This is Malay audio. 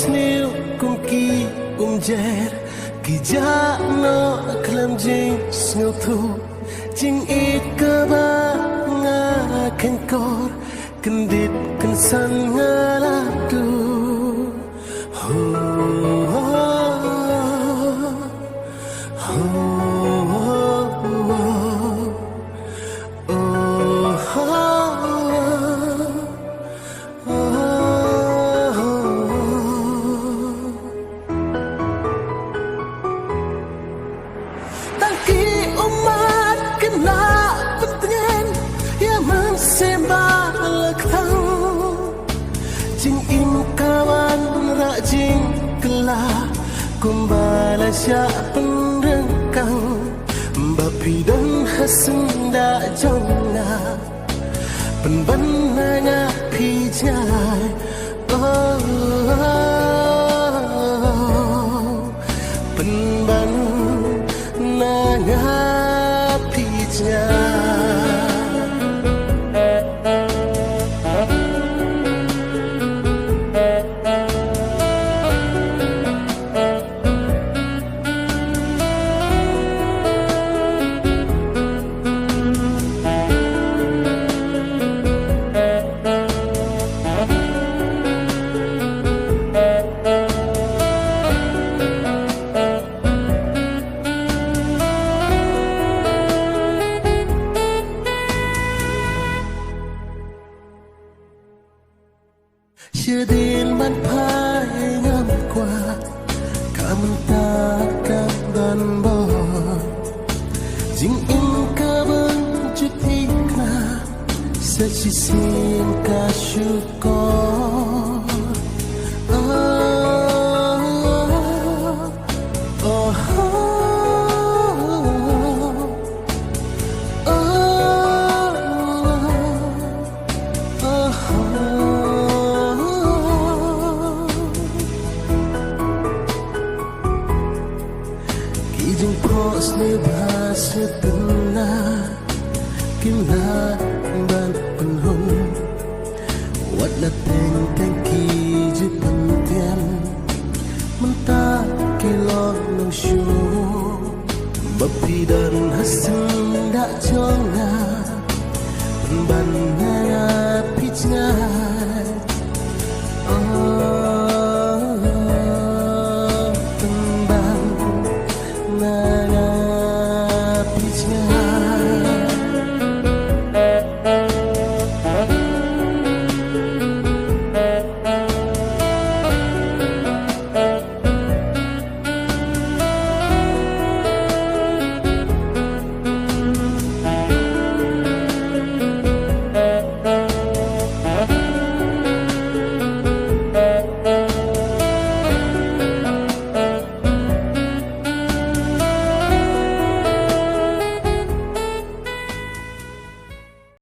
sniu kum ki jer ki ja no klam jing sniu thu jing it ka ba nga kan kor kendit kan san ngala tu ho kumbala sya penrengkang bapi dan hasenda jona penbananya pijai penban nanya pijai chưa đến ban phai năm qua cả mình ta đã gần bờ dinh im cả bên chút thích na sẽ chỉ xin cả syukur Kijing pos ni bahasa benar Kina ban penhun Wat la teng teng kiji pentian Mentah kilok nang syu Bapi dan hasil dak jonga Ban naya pijngai